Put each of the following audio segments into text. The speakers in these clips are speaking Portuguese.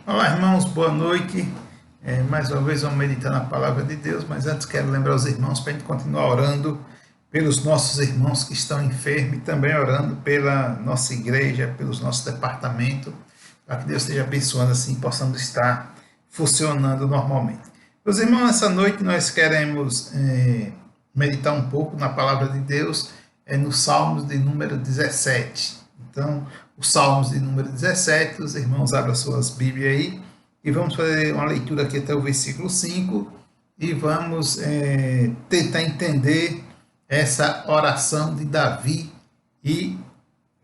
Olá, irmãos, boa noite. Mais uma vez vamos meditar na palavra de Deus, mas antes quero lembrar os irmãos para a gente continuar orando pelos nossos irmãos que estão enfermos e também orando pela nossa igreja, pelos nossos departamentos, para que Deus esteja abençoando assim, possamos estar funcionando normalmente. Meus irmãos, nessa noite nós queremos meditar um pouco na palavra de Deus, no Salmos de número 17. Então, os Salmos de número 17, os irmãos abram suas Bíblias aí e vamos fazer uma leitura aqui até o versículo 5 e vamos tentar entender essa oração de Davi e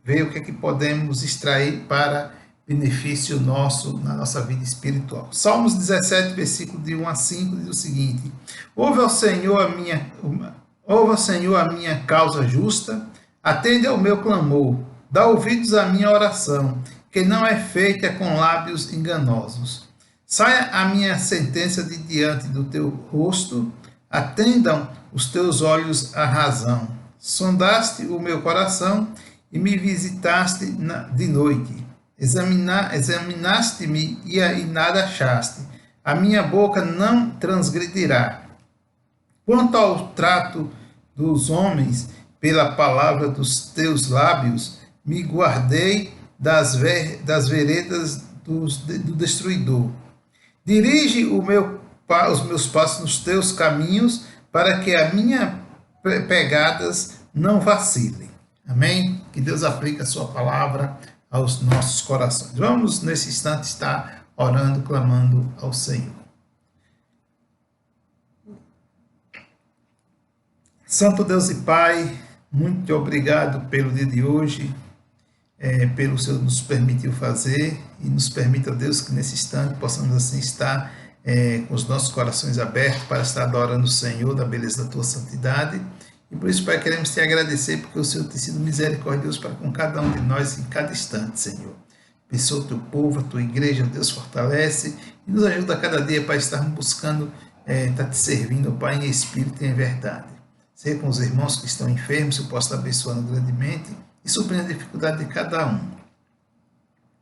ver o que é que podemos extrair para benefício nosso na nossa vida espiritual. Salmos 17, versículo de 1 a 5 diz o seguinte: Ouve ao Senhor a minha causa justa, atende ao meu clamor, dá ouvidos à minha oração, que não é feita com lábios enganosos. Saia a minha sentença de diante do teu rosto, atendam os teus olhos à razão. Sondaste o meu coração e me visitaste de noite. Examinaste-me e nada achaste. A minha boca não transgredirá. Quanto ao trato dos homens, pela palavra dos teus lábios, me guardei das veredas do destruidor. Dirige os meus passos nos teus caminhos, para que as minhas pegadas não vacilem. Amém? Que Deus aplique a sua palavra aos nossos corações. Vamos, nesse instante, estar orando, clamando ao Senhor. Santo Deus e Pai, muito obrigado pelo dia de hoje, pelo Senhor nos permitiu fazer, e nos permita, Deus, que nesse instante possamos assim estar com os nossos corações abertos para estar adorando o Senhor da beleza da tua santidade. E por isso, Pai, queremos te agradecer, porque o Senhor tem sido misericordioso para com cada um de nós em cada instante, Senhor. Abençoa o teu povo, a tua igreja, Deus fortalece e nos ajuda a cada dia para estarmos buscando, estar te servindo, Pai, em espírito e em verdade. Seja com os irmãos que estão enfermos, eu posso estar abençoando grandemente e suprindo a dificuldade de cada um.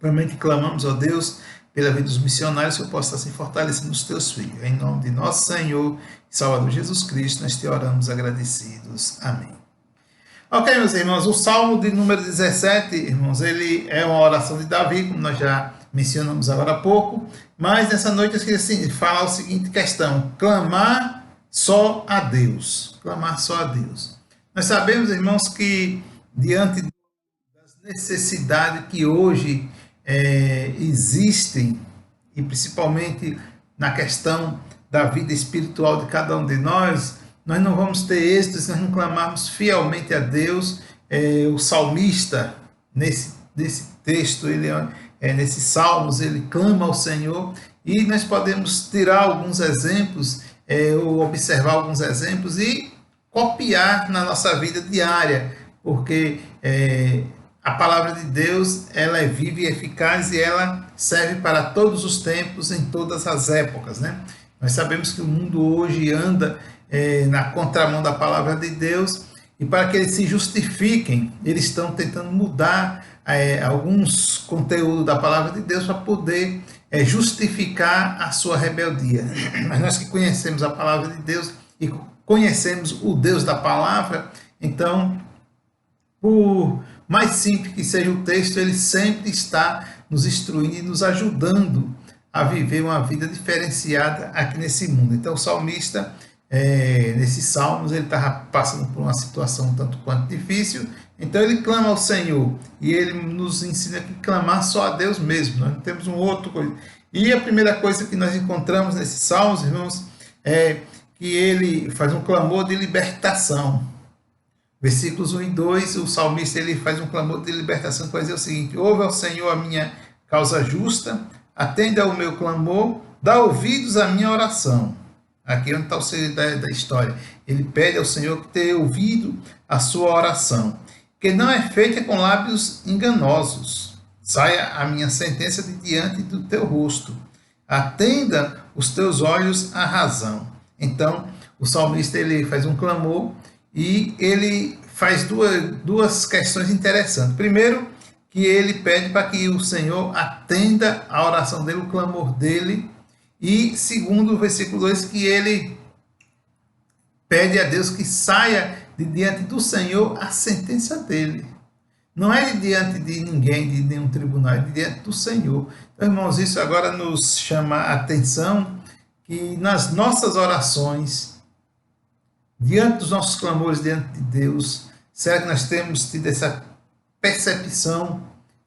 Realmente clamamos, ó Deus, pela vida dos missionários, que eu possa estar se fortalecendo nos teus filhos. Em nome de nosso Senhor e Salvador Jesus Cristo, nós te oramos agradecidos. Amém. Ok, meus irmãos, o Salmo de número 17, irmãos, ele é uma oração de Davi, como nós já mencionamos agora há pouco, mas nessa noite eu esqueci de falar a seguinte questão: clamar só a Deus. Clamar só a Deus. Nós sabemos, irmãos, que diante das necessidades que hoje existem, e principalmente na questão da vida espiritual de cada um de nós não vamos ter êxito se nós não clamarmos fielmente a Deus. O salmista, nesse texto, nesses salmos, ele clama ao Senhor, e nós podemos tirar alguns exemplos, ou observar alguns exemplos e copiar na nossa vida diária, porque a palavra de Deus, ela é viva e eficaz, e ela serve para todos os tempos, em todas as épocas, né? Nós sabemos que o mundo hoje anda na contramão da palavra de Deus, e para que eles se justifiquem, eles estão tentando mudar alguns conteúdos da palavra de Deus para poder justificar a sua rebeldia. Mas nós que conhecemos a palavra de Deus e conhecemos o Deus da palavra, então, por mais simples que seja o texto, ele sempre está nos instruindo e nos ajudando a viver uma vida diferenciada aqui nesse mundo. Então, o salmista, nesses salmos, ele estava passando por uma situação tanto quanto difícil, então ele clama ao Senhor, e ele nos ensina que clamar só a Deus mesmo, nós não temos um outro coisa. E a primeira coisa que nós encontramos nesses salmos, irmãos, é que ele faz um clamor de libertação. Versículos 1 e 2, o salmista ele faz um clamor de libertação, que vai dizer o seguinte: ouve ao Senhor a minha causa justa, atende ao meu clamor, dá ouvidos à minha oração. Aqui é onde está o segredo da história. Ele pede ao Senhor que tenha ouvido a sua oração, que não é feita com lábios enganosos. Saia a minha sentença de diante do teu rosto. Atenda os teus olhos à razão. Então, o salmista ele faz um clamor, e ele faz duas questões interessantes. Primeiro, que ele pede para que o Senhor atenda a oração dele, o clamor dele. E segundo o versículo 2, que ele pede a Deus que saia de diante do Senhor a sentença dele. Não é de diante de ninguém, de nenhum tribunal, é de diante do Senhor. Então, irmãos, isso agora nos chama a atenção que nas nossas orações, diante dos nossos clamores diante de Deus, será que nós temos tido essa percepção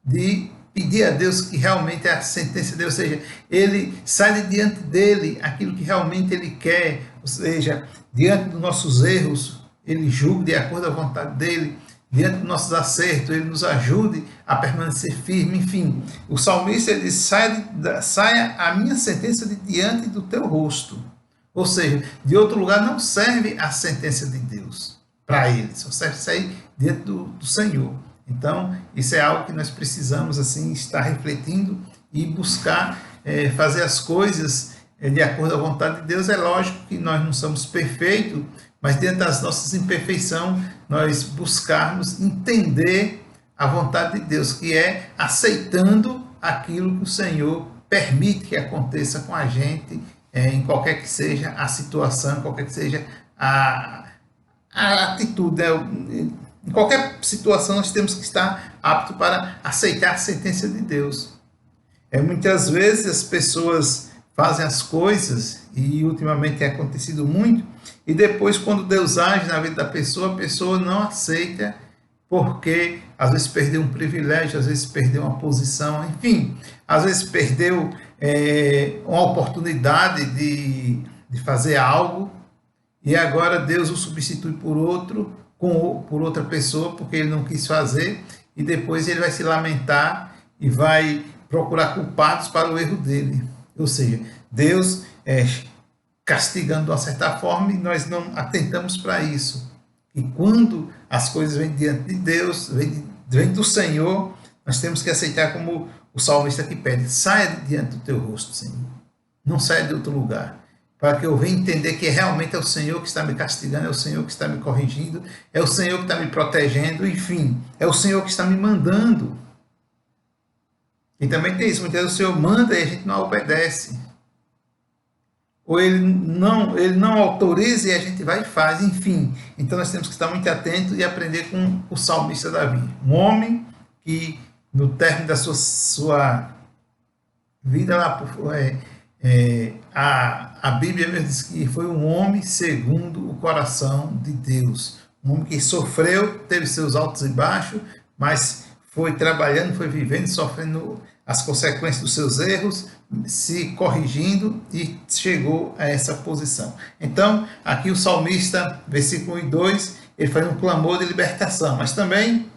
de pedir a Deus que realmente é a sentença dele, ou seja, ele sai de diante dele aquilo que realmente ele quer, ou seja, diante dos nossos erros, ele julgue de acordo à vontade dele, diante dos nossos acertos, ele nos ajude a permanecer firme. Enfim, o salmista ele diz, saia a minha sentença de diante do teu rosto. Ou seja, de outro lugar não serve a sentença de Deus para ele, só serve sair diante do Senhor. Então, isso é algo que nós precisamos assim estar refletindo e buscar fazer as coisas de acordo à vontade de Deus. É lógico que nós não somos perfeitos, mas dentro das nossas imperfeições, nós buscarmos entender a vontade de Deus, que é aceitando aquilo que o Senhor permite que aconteça com a gente, em qualquer que seja a situação, qualquer que seja a atitude. Em qualquer situação, nós temos que estar apto para aceitar a sentença de Deus. Muitas vezes as pessoas fazem as coisas, e ultimamente tem acontecido muito, e depois, quando Deus age na vida da pessoa, a pessoa não aceita, porque às vezes perdeu um privilégio, às vezes perdeu uma posição, enfim, às vezes perdeu uma oportunidade de fazer algo, e agora Deus o substitui por outro, por outra pessoa, porque ele não quis fazer, e depois ele vai se lamentar e vai procurar culpados para o erro dele. Ou seja, Deus castigando de uma certa forma, e nós não atentamos para isso. E quando as coisas vêm diante de Deus, vêm do Senhor, nós temos que aceitar como o salmista que pede, saia de diante do teu rosto, Senhor. Não saia de outro lugar. Para que eu venha entender que realmente é o Senhor que está me castigando, é o Senhor que está me corrigindo, é o Senhor que está me protegendo, enfim, é o Senhor que está me mandando. E também tem isso, muitas vezes o Senhor manda e a gente não obedece. Ou ele não autoriza e a gente vai e faz, enfim. Então nós temos que estar muito atentos e aprender com o salmista Davi. Um homem que, no término da sua vida lá, a Bíblia mesmo diz que foi um homem segundo o coração de Deus. Um homem que sofreu, teve seus altos e baixos, mas foi trabalhando, foi vivendo, sofrendo as consequências dos seus erros, se corrigindo e chegou a essa posição. Então, aqui o salmista, versículo 1 e 2, ele faz um clamor de libertação, mas também,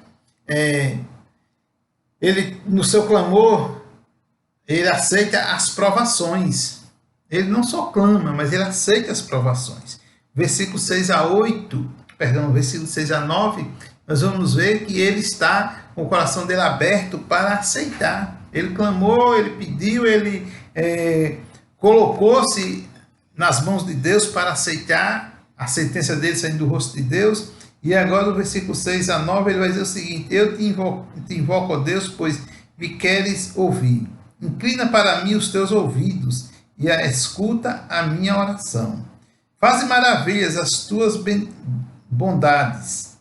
ele, no seu clamor, ele aceita as provações. Ele não só clama, mas ele aceita as provações. Versículo 6 a 8, versículo 6 a 9, nós vamos ver que ele está com o coração dele aberto para aceitar. Ele clamou, ele pediu, ele colocou-se nas mãos de Deus para aceitar a sentença dele saindo do rosto de Deus. E agora, no versículo 6 a 9, ele vai dizer o seguinte: eu te invoco, ó Deus, pois me queres ouvir. Inclina para mim os teus ouvidos e escuta a minha oração. Faze maravilhas as tuas bondades.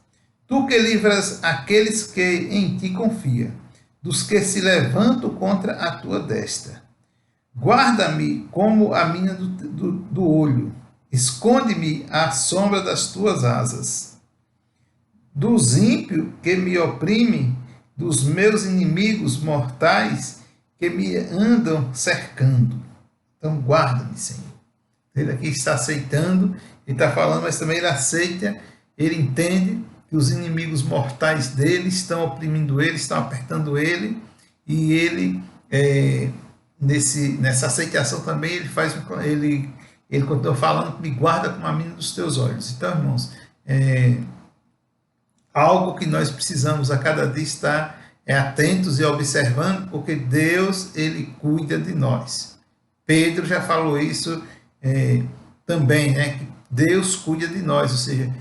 Tu que livras aqueles que em ti confiam, dos que se levantam contra a tua destra. Guarda-me como a mina do olho. Esconde-me à sombra das tuas asas. Dos ímpios que me oprimem, dos meus inimigos mortais que me andam cercando. Então, guarda-me, Senhor. Ele aqui está aceitando, ele está falando, mas também ele aceita, ele entende que os inimigos mortais dele estão oprimindo ele, estão apertando ele, e ele, nessa aceitação também, ele continua falando, me guarda como a mina dos teus olhos. Então, irmãos, algo que nós precisamos a cada dia estar atentos e observando, porque Deus, ele cuida de nós. Pedro já falou isso também, né? Que Deus cuida de nós, ou seja,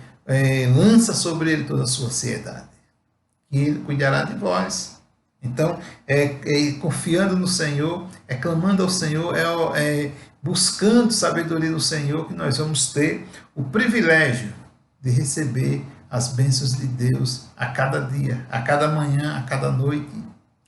lança sobre ele toda a sua ansiedade, e ele cuidará de vós. Então, confiando no Senhor, clamando ao Senhor, buscando sabedoria no Senhor, que nós vamos ter o privilégio de receber as bênçãos de Deus a cada dia, a cada manhã, a cada noite,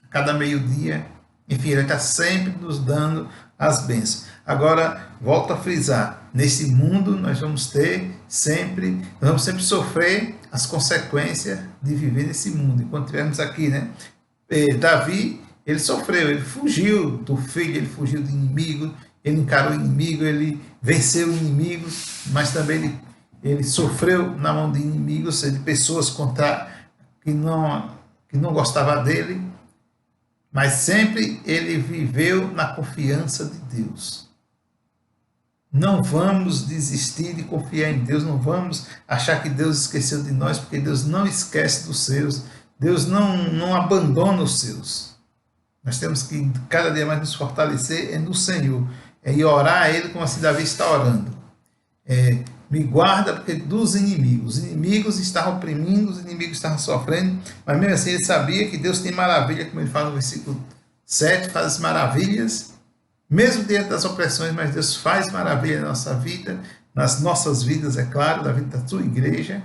a cada meio-dia. Enfim, Ele está sempre nos dando as bênçãos. Agora, volto a frisar, nesse mundo nós vamos sempre sofrer as consequências de viver nesse mundo. Enquanto estivermos aqui, né? Davi, ele sofreu, ele fugiu do filho, ele fugiu do inimigo, ele encarou o inimigo, ele venceu o inimigo, mas também ele sofreu na mão de inimigos, de pessoas que não gostavam dele, mas sempre ele viveu na confiança de Deus. Não vamos desistir de confiar em Deus, não vamos achar que Deus esqueceu de nós, porque Deus não esquece dos seus, Deus não abandona os seus. Nós temos que cada dia mais nos fortalecer no Senhor, e orar a Ele como assim Davi está orando. Me guarda porque dos inimigos. Os inimigos estavam oprimindo, os inimigos estavam sofrendo, mas mesmo assim ele sabia que Deus tem maravilha, como ele fala no versículo 7, faz maravilhas, mesmo diante das opressões, mas Deus faz maravilha na nossa vida, nas nossas vidas, é claro, da vida da sua igreja.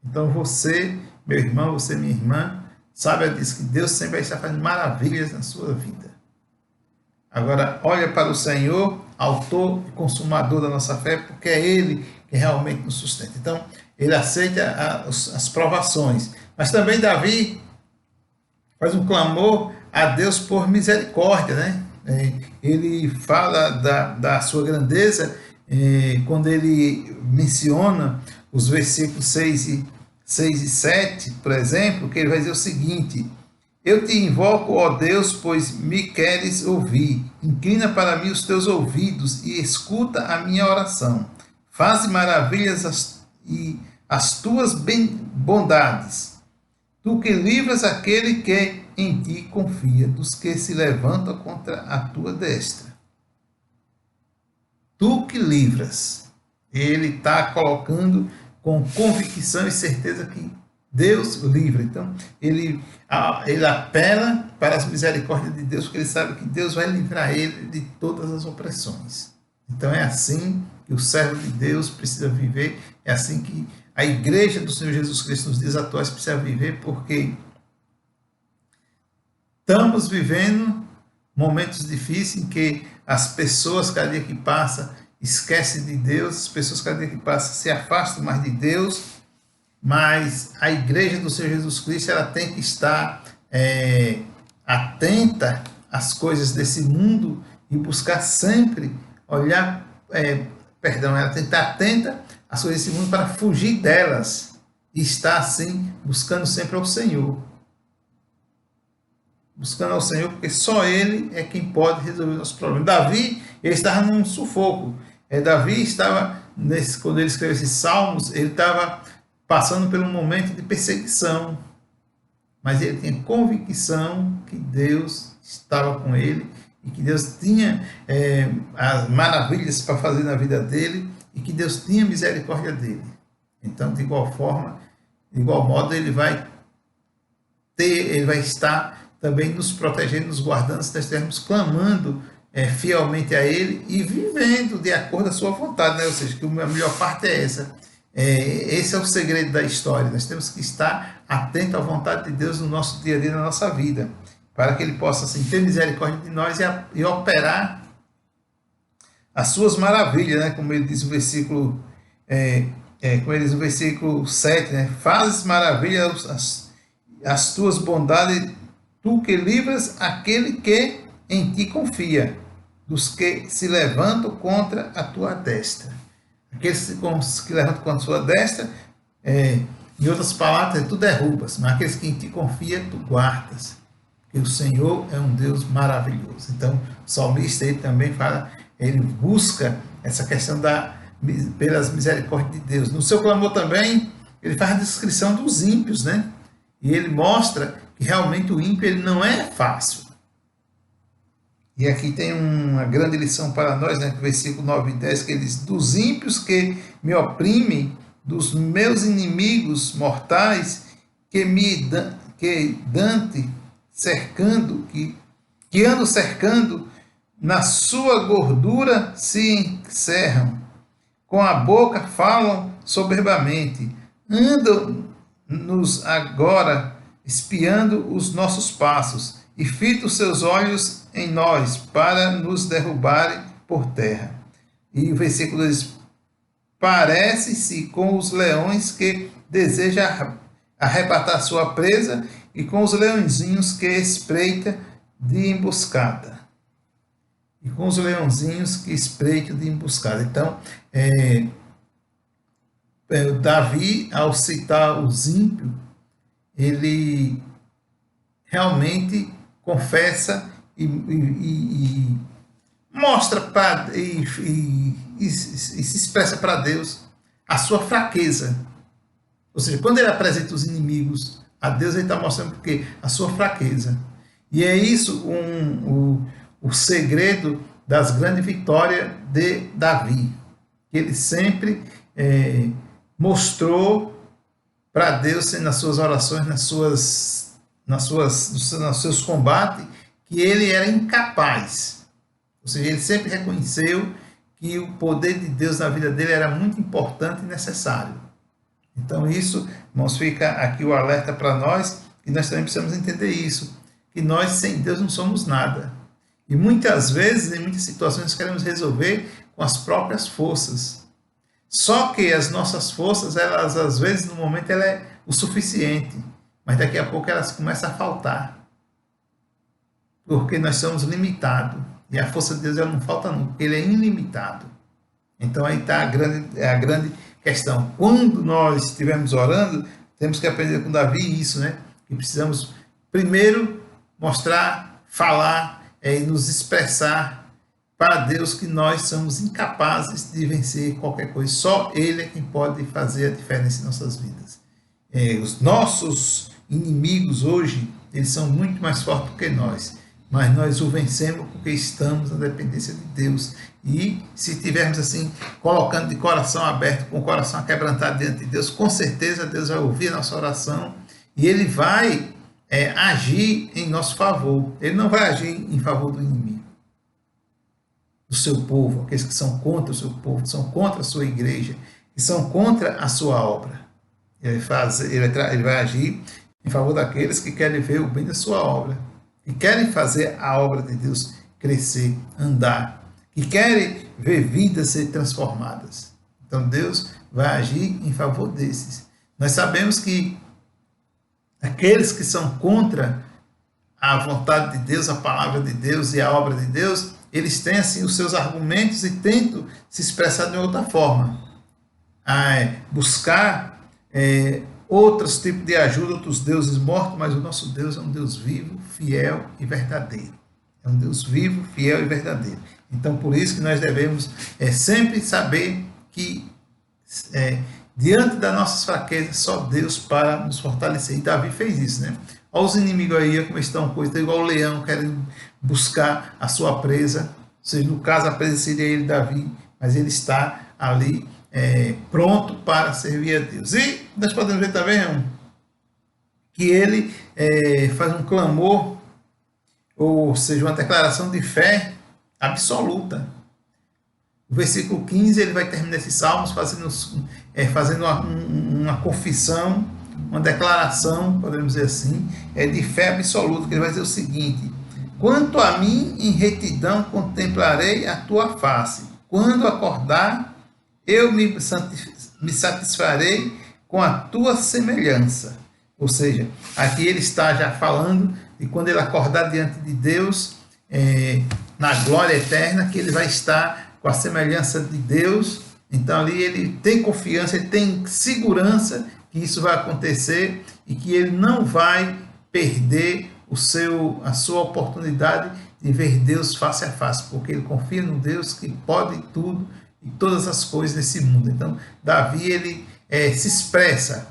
Então você, meu irmão, você, minha irmã, saiba disso, que Deus sempre vai estar fazendo maravilhas na sua vida. Agora, olha para o Senhor, autor e consumador da nossa fé, porque é Ele que realmente nos sustenta. Então, Ele aceita as provações. Mas também Davi faz um clamor a Deus por misericórdia, né? Ele fala da sua grandeza quando ele menciona os versículos 6 e 7, por exemplo, que ele vai dizer o seguinte: eu te invoco, ó Deus, pois me queres ouvir. Inclina para mim os teus ouvidos e escuta a minha oração. Faze maravilhas as tuas bondades. Tu que livras aquele que em ti confia, dos que se levantam contra a tua destra. Tu que livras. Ele está colocando com convicção e certeza que Deus livra. Então, ele apela para as misericórdias de Deus, porque ele sabe que Deus vai livrar ele de todas as opressões. Então, é assim que o servo de Deus precisa viver, é assim que a igreja do Senhor Jesus Cristo nos dias atuais precisa viver, porque estamos vivendo momentos difíceis em que as pessoas, cada dia que passa, esquecem de Deus, as pessoas, cada dia que passa, se afastam mais de Deus, mas a igreja do Senhor Jesus Cristo, ela tem que estar atenta às coisas desse mundo e buscar sempre olhar, ela tem que estar atenta às coisas desse mundo para fugir delas e estar assim, buscando sempre ao Senhor. Buscando ao Senhor, porque só Ele é quem pode resolver os nossos problemas. Davi, ele estava num sufoco. Davi estava, quando ele escreveu esses salmos, ele estava passando por um momento de perseguição. Mas ele tinha convicção que Deus estava com ele e que Deus tinha as maravilhas para fazer na vida dele e que Deus tinha misericórdia dele. Então, de igual forma, de igual modo, ele vai estar também nos protegendo, nos guardando, se nós estivermos clamando fielmente a Ele e vivendo de acordo com a sua vontade, né? Ou seja, que a melhor parte é essa. Esse é o segredo da história. Nós temos que estar atentos à vontade de Deus no nosso dia a dia, na nossa vida, para que Ele possa assim, ter misericórdia de nós e operar as suas maravilhas, né? Como ele diz no versículo, como ele diz no versículo 7, né? Fazes maravilhas as tuas bondades, tu que livras aquele que em ti confia, dos que se levantam contra a tua destra. Aqueles que levantam contra a sua destra, em outras palavras, tu derrubas, mas aqueles que em ti confia, tu guardas. Porque o Senhor é um Deus maravilhoso. Então, o salmista ele também fala, ele busca essa questão pelas misericórdias de Deus. No seu clamor também, ele faz a descrição dos ímpios, né? E ele mostra que realmente o ímpio ele não é fácil. E aqui tem uma grande lição para nós, né? Versículo 9 e 10, que ele diz: dos ímpios que me oprimem, dos meus inimigos mortais, que Dante cercando, que andam cercando, na sua gordura se encerram, com a boca falam soberbamente, andam-nos agora espiando os nossos passos, e fitam seus olhos em nós, para nos derrubarem por terra. E o versículo diz, parece-se com os leões que desejam arrebatar sua presa, e com os leõezinhos que espreita de emboscada. E com os leãozinhos que espreitam de emboscada. Então, Davi, ao citar os ímpios, ele realmente confessa e mostra e se expressa para Deus a sua fraqueza. Ou seja, quando ele apresenta os inimigos a Deus, ele está mostrando porque a sua fraqueza. E é isso o segredo das grandes vitórias de Davi, que ele sempre mostrou para Deus nas suas orações, nos seus combates, que ele era incapaz. Ou seja, ele sempre reconheceu que o poder de Deus na vida dele era muito importante e necessário. Então isso, irmãos, fica aqui o alerta para nós, e nós também precisamos entender isso, que nós sem Deus não somos nada. E muitas vezes, em muitas situações, queremos resolver com as próprias forças. Só que as nossas forças, elas às vezes no momento ela é o suficiente, mas daqui a pouco elas começam a faltar. Porque nós somos limitados. E a força de Deus ela não falta nunca, porque ele é ilimitado. Então aí está a grande questão. Quando nós estivermos orando, temos que aprender com Davi isso, né? Que precisamos primeiro mostrar, falar e nos expressar para Deus que nós somos incapazes de vencer qualquer coisa. Só Ele é quem pode fazer a diferença em nossas vidas. Os nossos inimigos hoje, eles são muito mais fortes do que nós, mas nós o vencemos porque estamos na dependência de Deus. E se estivermos assim, colocando de coração aberto, com o coração quebrantado diante de Deus, com certeza Deus vai ouvir a nossa oração e Ele vai agir em nosso favor. Ele não vai agir em favor do inimigo, do seu povo, aqueles que são contra o seu povo, que são contra a sua igreja, que são contra a sua obra. Ele vai agir em favor daqueles que querem ver o bem da sua obra, que querem fazer a obra de Deus crescer, andar, que querem ver vidas ser transformadas. Então Deus vai agir em favor desses. Nós sabemos que aqueles que são contra a vontade de Deus, a palavra de Deus e a obra de Deus, eles têm assim os seus argumentos e tentam se expressar de outra forma, buscar outros tipos de ajuda, outros deuses mortos, mas o nosso Deus é um Deus vivo, fiel e verdadeiro. É um Deus vivo, fiel e verdadeiro. Então, por isso que nós devemos sempre saber que diante das nossas fraquezas, só Deus para nos fortalecer. E Davi fez isso, né? Olha os inimigos aí, como estão coisas, igual o leão querendo buscar a sua presa. Ou seja, no caso, a presa seria ele, Davi, mas ele está ali pronto para servir a Deus. E nós podemos ver também que ele faz um clamor, ou seja, uma declaração de fé absoluta. O versículo 15, ele vai terminar esses salmos fazendo uma confissão, uma declaração, podemos dizer assim, de fé absoluta, que ele vai dizer o seguinte: quanto a mim, em retidão contemplarei a tua face. Quando acordar, eu me satisfarei com a tua semelhança. Ou seja, aqui ele está já falando de quando ele acordar diante de Deus, na glória eterna, que ele vai estar com a semelhança de Deus. Então ali ele tem confiança, ele tem segurança que isso vai acontecer e que ele não vai perder a sua oportunidade de ver Deus face a face, porque ele confia no Deus que pode tudo e todas as coisas desse mundo. Então Davi ele se expressa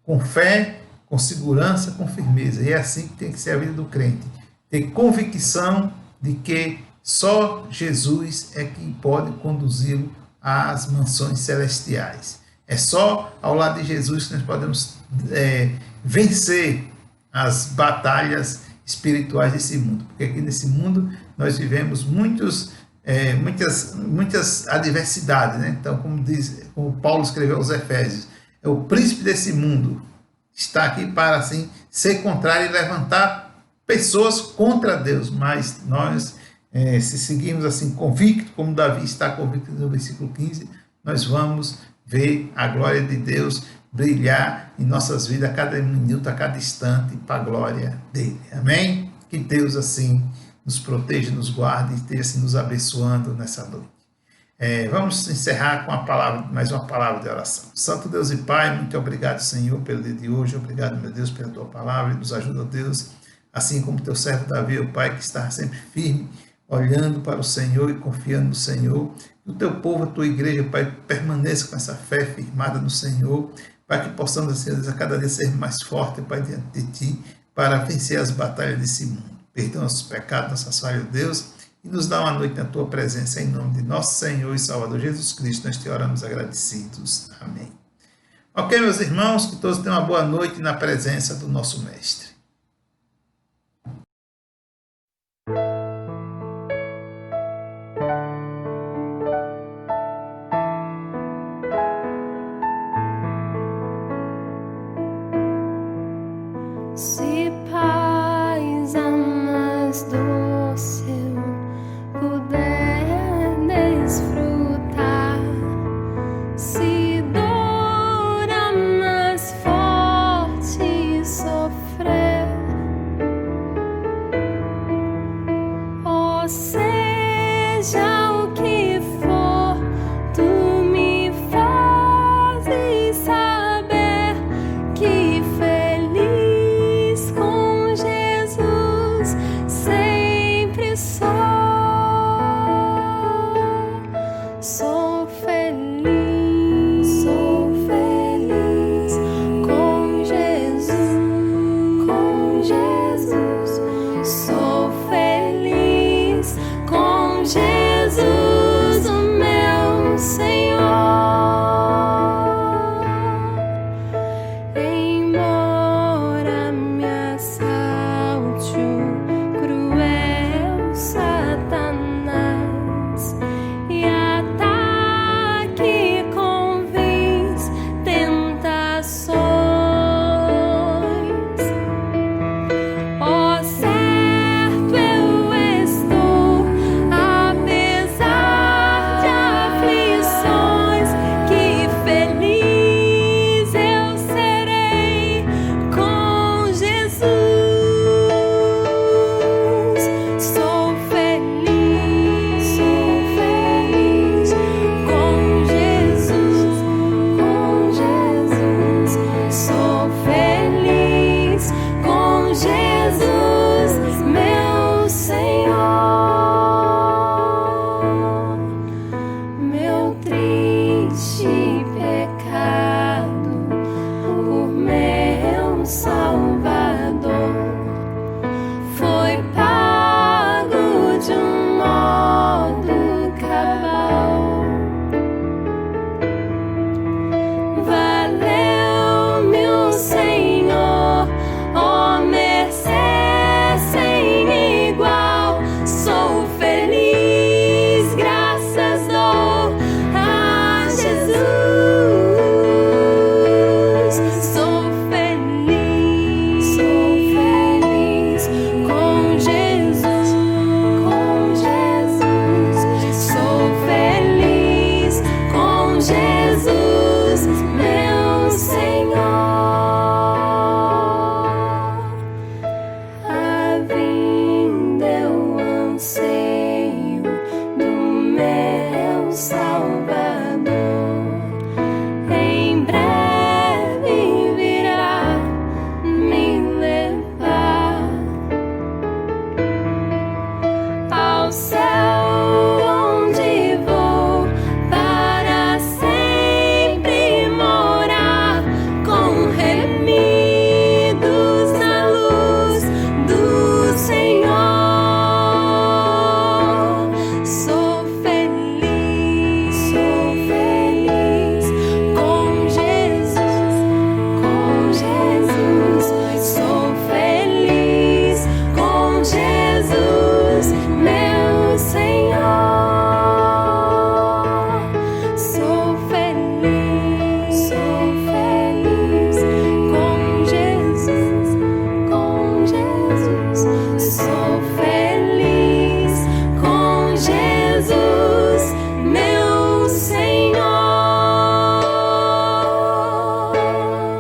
com fé, com segurança, com firmeza, e é assim que tem que ser a vida do crente, ter convicção de que só Jesus é quem pode conduzi-lo às mansões celestiais. É só ao lado de Jesus que nós podemos vencer as batalhas espirituais desse mundo, porque aqui nesse mundo nós vivemos muitas adversidades, né? Então, como Paulo escreveu aos Efésios, é o príncipe desse mundo, está aqui para assim ser contrário e levantar pessoas contra Deus, mas nós, se seguirmos assim convicto, como Davi está convicto no versículo 15, nós vamos ver a glória de Deus brilhar em nossas vidas a cada minuto, a cada instante, para a glória dele. Amém? Que Deus assim nos proteja, nos guarde e esteja assim nos abençoando nessa noite. Vamos encerrar com mais uma palavra de oração. Santo Deus e Pai, muito obrigado, Senhor, pelo dia de hoje. Obrigado, meu Deus, pela tua palavra. E nos ajuda, Deus, assim como teu servo Davi, o Pai, que está sempre firme, olhando para o Senhor e confiando no Senhor. Que o teu povo, a tua igreja, Pai, permaneça com essa fé firmada no Senhor, para que possamos, assim, a cada dia ser mais forte, Pai, diante de Ti, para vencer as batalhas desse mundo. Perdoa nossos pecados, nossas falhas, Deus, e nos dá uma noite na Tua presença, em nome de nosso Senhor e Salvador Jesus Cristo. Nós te oramos agradecidos. Amém. Ok, meus irmãos, que todos tenham uma boa noite na presença do nosso Mestre. Se paz amas do céu puder desfrutar, se dor amas forte sofrer, ou seja o que for, tu me fazes saber que feliz com Jesus sempre sou. Sou feliz com Jesus, sou feliz com Jesus, o meu Senhor. Embora me assalte o cruel Satanás e ataque com vis tentações, ó certo eu estou, apesar de aflições, que feliz eu serei com Jesus. Sou feliz com Jesus, sou feliz com Jesus, meu Senhor. Meu triste pecado por meu Salvador foi pago de um modo cabal. Valeu-me o Senhor, ó mercê sem igual. Sou feliz, graças dou a Jesus. Sou feliz com Jesus, sou feliz com Jesus, meu Senhor. A vinda eu anseio